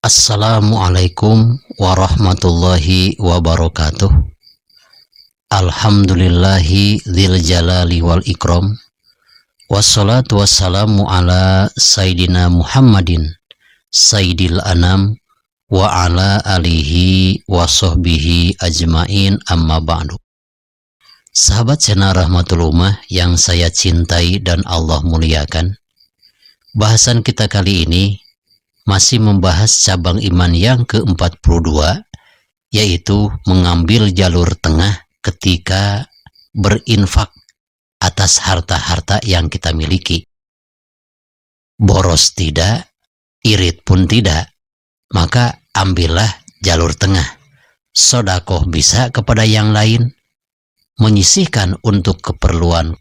Assalamualaikum warahmatullahi wabarakatuh. Alhamdulillahi dzil jalali wal ikram. Wassalatu wassalamu ala Sayyidina Muhammadin Sayyidil anam wa ala alihi wa sahbihi ajmain, amma ba'du. Sahabat channel Rahmatul Ummah yang saya cintai dan Allah muliakan, bahasan kita kali ini masih membahas cabang iman yang ke-42, yaitu mengambil jalur tengah ketika berinfak atas harta-harta yang kita miliki. Boros tidak, irit pun tidak, maka ambillah jalur tengah. Sodakoh bisa kepada yang lain, menyisihkan untuk keperluan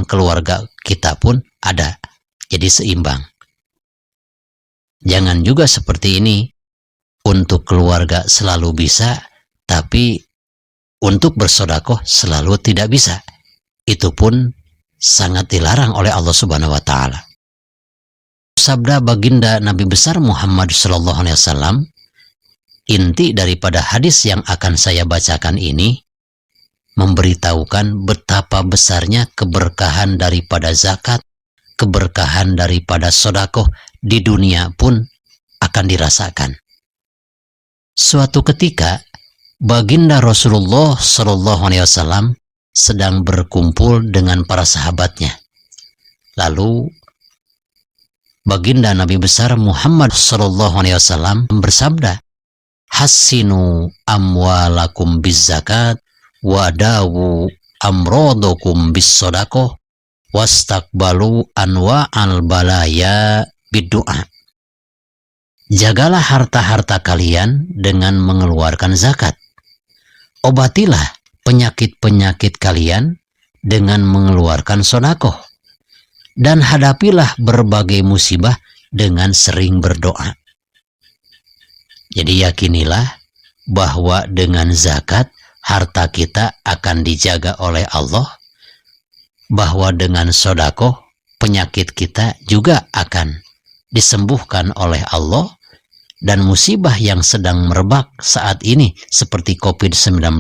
keluarga kita pun ada, jadi seimbang. Jangan juga seperti ini, untuk keluarga selalu bisa, tapi untuk bersodakoh selalu tidak bisa. Itu pun sangat dilarang oleh Allah Subhanahu wa Ta'ala. Sabda baginda Nabi besar Muhammad SAW, inti daripada hadis yang akan saya bacakan ini, memberitahukan betapa besarnya keberkahan daripada zakat, keberkahan daripada sodakoh di dunia pun akan dirasakan. Suatu ketika baginda Rasulullah SAW sedang berkumpul dengan para sahabatnya. Lalu baginda Nabi besar Muhammad SAW bersabda, "Hassinu amwalakum bizzakat wadawu amrodokum bissodakoh wastakbalu anwa'al balaya biddu'a." Jagalah harta-harta kalian dengan mengeluarkan zakat. Obatilah penyakit-penyakit kalian dengan mengeluarkan sodakoh. Dan hadapilah berbagai musibah dengan sering berdoa. Jadi yakinilah bahwa dengan zakat harta kita akan dijaga oleh Allah, bahwa dengan sodakoh penyakit kita juga akan disembuhkan oleh Allah, dan musibah yang sedang merebak saat ini seperti COVID-19,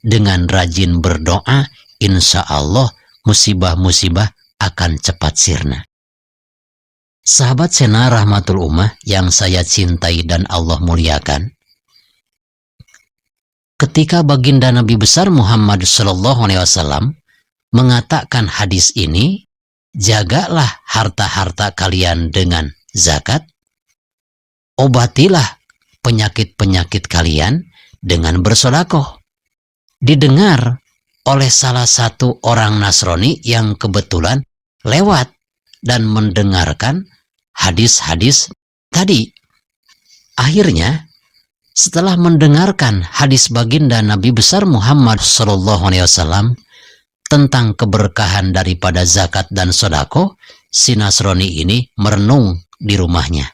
dengan rajin berdoa, insya Allah musibah-musibah akan cepat sirna. Sahabat channel Rahmatul Ummah yang saya cintai dan Allah muliakan, ketika baginda Nabi besar Muhammad SAW mengatakan hadis ini, jagalah harta-harta kalian dengan zakat, obatilah penyakit-penyakit kalian dengan bersodakoh. Didengar oleh salah satu orang Nasrani yang kebetulan lewat dan mendengarkan hadis-hadis tadi. Akhirnya, setelah mendengarkan hadis baginda Nabi besar Muhammad SAW tentang keberkahan daripada zakat dan sodako, si Nasrani ini merenung di rumahnya.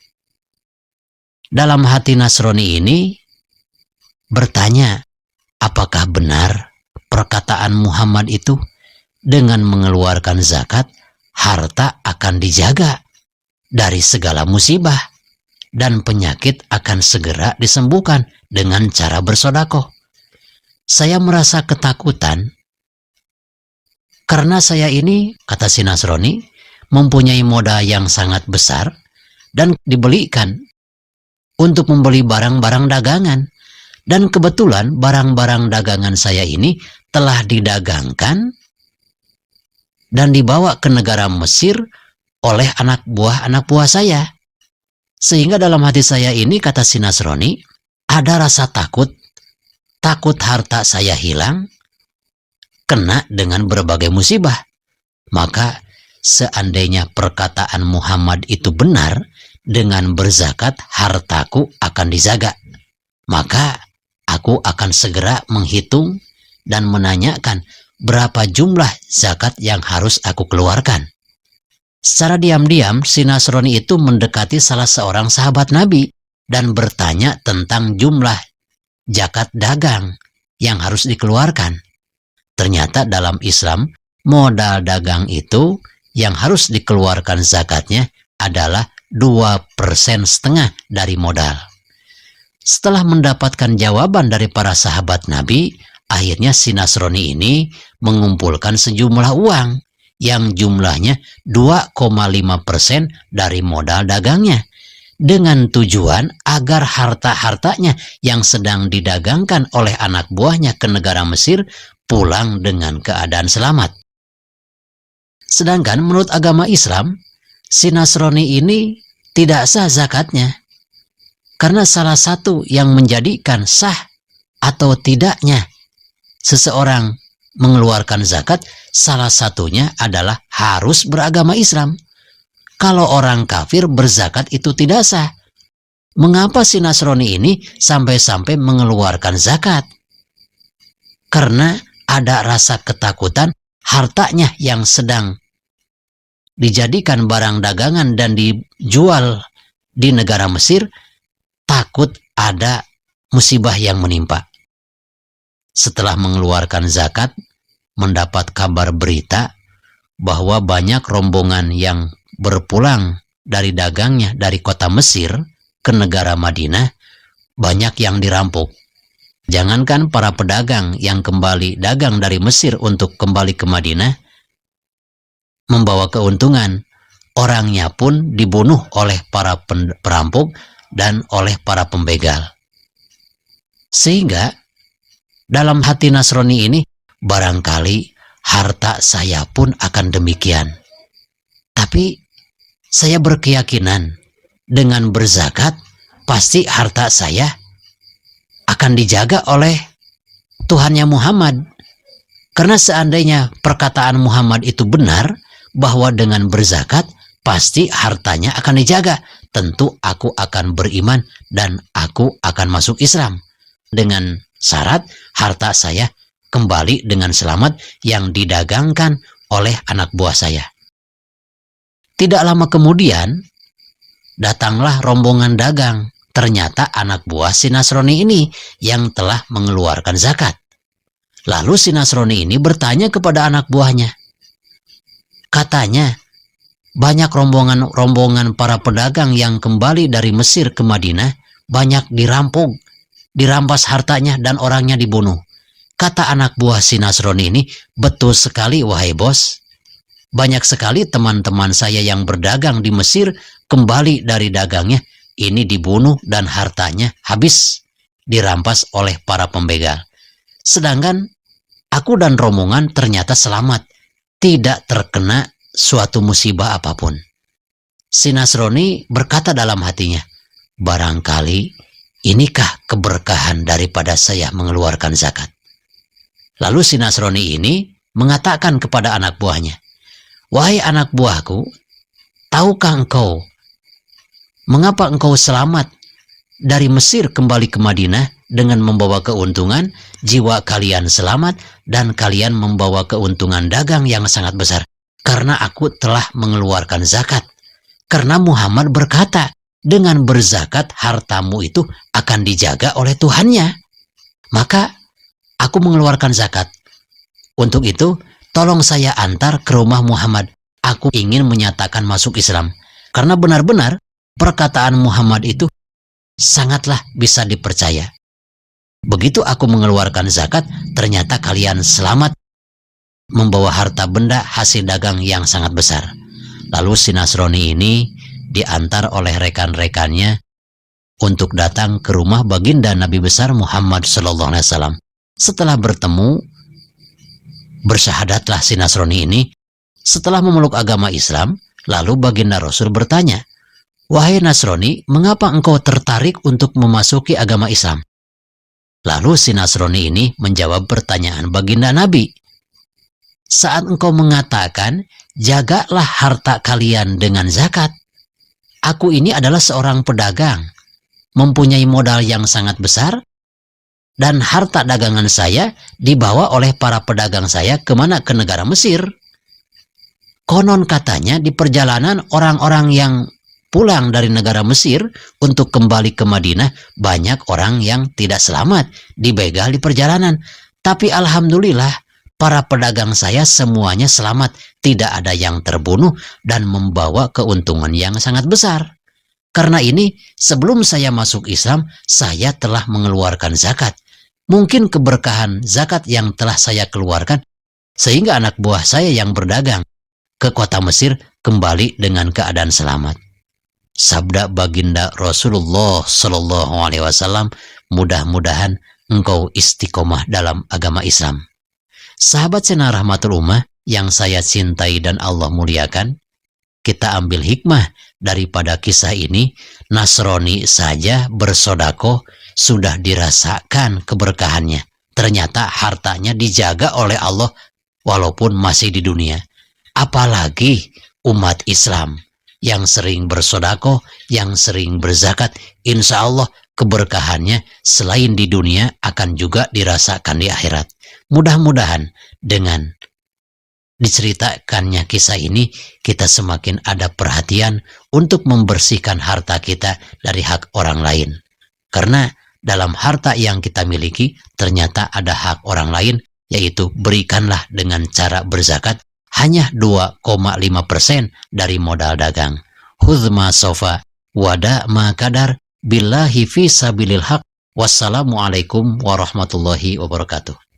Dalam hati Nasrani ini bertanya, apakah benar perkataan Muhammad itu? Dengan mengeluarkan zakat, harta akan dijaga dari segala musibah, dan penyakit akan segera disembuhkan dengan cara bersodakoh. Saya merasa ketakutan, karena saya ini, kata si Nasrani, mempunyai modal yang sangat besar dan dibelikan untuk membeli barang-barang dagangan. Dan kebetulan barang-barang dagangan saya ini telah didagangkan dan dibawa ke negara Mesir oleh anak buah saya. Sehingga dalam hati saya ini, kata si Nasrani, ada rasa takut harta saya hilang, kena dengan berbagai musibah. Maka seandainya perkataan Muhammad itu benar, dengan berzakat hartaku akan dijaga, maka aku akan segera menghitung dan menanyakan berapa jumlah zakat yang harus aku keluarkan. Secara diam-diam si Nasrani itu mendekati salah seorang sahabat Nabi dan bertanya tentang jumlah zakat dagang yang harus dikeluarkan. Ternyata dalam Islam, modal dagang itu yang harus dikeluarkan zakatnya adalah 2,5% dari modal. Setelah mendapatkan jawaban dari para sahabat Nabi, akhirnya si Nasrani ini mengumpulkan sejumlah uang yang jumlahnya 2,5% dari modal dagangnya, dengan tujuan agar harta-hartanya yang sedang didagangkan oleh anak buahnya ke negara Mesir pulang dengan keadaan selamat. Sedangkan menurut agama Islam, si Nasrani ini tidak sah zakatnya, karena salah satu yang menjadikan sah atau tidaknya seseorang mengeluarkan zakat, salah satunya adalah harus beragama Islam. Kalau orang kafir berzakat itu tidak sah. Mengapa si Nasrani ini sampai-sampai mengeluarkan zakat? Karena ada rasa ketakutan hartanya yang sedang dijadikan barang dagangan dan dijual di negara Mesir, takut ada musibah yang menimpa. Setelah mengeluarkan zakat, mendapat kabar berita bahwa banyak rombongan yang berpulang dari dagangnya dari kota Mesir ke negara Madinah, banyak yang dirampok. Jangankan para pedagang yang kembali dagang dari Mesir untuk kembali ke Madinah membawa keuntungan, orangnya pun dibunuh oleh para perampok dan oleh para pembegal. Sehingga dalam hati Nasrani ini, barangkali harta saya pun akan demikian. Tapi saya berkeyakinan dengan berzakat pasti harta saya akan dijaga oleh Tuhannya Muhammad. Karena seandainya perkataan Muhammad itu benar, bahwa dengan berzakat pasti hartanya akan dijaga, tentu aku akan beriman dan aku akan masuk Islam. Dengan syarat harta saya kembali dengan selamat yang didagangkan oleh anak buah saya. Tidak lama kemudian, datanglah rombongan dagang. Ternyata anak buah si Nasrani ini yang telah mengeluarkan zakat. Lalu si Nasrani ini bertanya kepada anak buahnya. Katanya, banyak rombongan para pedagang yang kembali dari Mesir ke Madinah, banyak dirampok, dirampas hartanya dan orangnya dibunuh. Kata anak buah si Nasrani ini, betul sekali wahai bos. Banyak sekali teman-teman saya yang berdagang di Mesir kembali dari dagangnya, ini dibunuh dan hartanya habis, dirampas oleh para pembegal. Sedangkan aku dan rombongan ternyata selamat, tidak terkena suatu musibah apapun. Si Nasrani berkata dalam hatinya, barangkali inikah keberkahan daripada saya mengeluarkan zakat. Lalu si Nasrani ini mengatakan kepada anak buahnya, wahai anak buahku, tahukah engkau mengapa engkau selamat dari Mesir kembali ke Madinah dengan membawa keuntungan? Jiwa kalian selamat dan kalian membawa keuntungan dagang yang sangat besar. Karena aku telah mengeluarkan zakat. Karena Muhammad berkata, dengan berzakat hartamu itu akan dijaga oleh Tuhannya. Maka aku mengeluarkan zakat. Untuk itu, tolong saya antar ke rumah Muhammad. Aku ingin menyatakan masuk Islam. Karena benar-benar perkataan Muhammad itu sangatlah bisa dipercaya. Begitu aku mengeluarkan zakat, ternyata kalian selamat membawa harta benda hasil dagang yang sangat besar. Lalu si Nasrani ini diantar oleh rekan-rekannya untuk datang ke rumah baginda Nabi besar Muhammad SAW. Setelah bertemu, bersyahadatlah si Nasrani ini. Setelah memeluk agama Islam, lalu baginda Rasul bertanya, wahai Nasrani, mengapa engkau tertarik untuk memasuki agama Islam? Lalu si Nasrani ini menjawab pertanyaan baginda Nabi. Saat engkau mengatakan, jagalah harta kalian dengan zakat. Aku ini adalah seorang pedagang, mempunyai modal yang sangat besar, dan harta dagangan saya dibawa oleh para pedagang saya kemana? Ke negara Mesir. Konon katanya di perjalanan orang-orang yang pulang dari negara Mesir untuk kembali ke Madinah, banyak orang yang tidak selamat, dibegal di perjalanan. Tapi alhamdulillah, para pedagang saya semuanya selamat, tidak ada yang terbunuh dan membawa keuntungan yang sangat besar. Karena ini, sebelum saya masuk Islam, saya telah mengeluarkan zakat. Mungkin keberkahan zakat yang telah saya keluarkan, sehingga anak buah saya yang berdagang ke kota Mesir kembali dengan keadaan selamat. Sabda baginda Rasulullah Shallallahu Alaihi Wasallam, mudah-mudahan engkau istiqomah dalam agama Islam. Sahabat Sena Rahmatul Ummah yang saya cintai dan Allah muliakan, kita ambil hikmah daripada kisah ini. Nasrani saja bersodako sudah dirasakan keberkahannya. Ternyata hartanya dijaga oleh Allah walaupun masih di dunia. Apalagi umat Islam yang sering bersodako, yang sering berzakat, insya Allah keberkahannya selain di dunia akan juga dirasakan di akhirat. Mudah-mudahan dengan diceritakannya kisah ini, kita semakin ada perhatian untuk membersihkan harta kita dari hak orang lain. Karena dalam harta yang kita miliki, ternyata ada hak orang lain, yaitu berikanlah dengan cara berzakat hanya 2,5% dari modal dagang. Huzma sofa wada ma kadar billahi fi sabilil haq. Wassalamualaikum warahmatullahi wabarakatuh.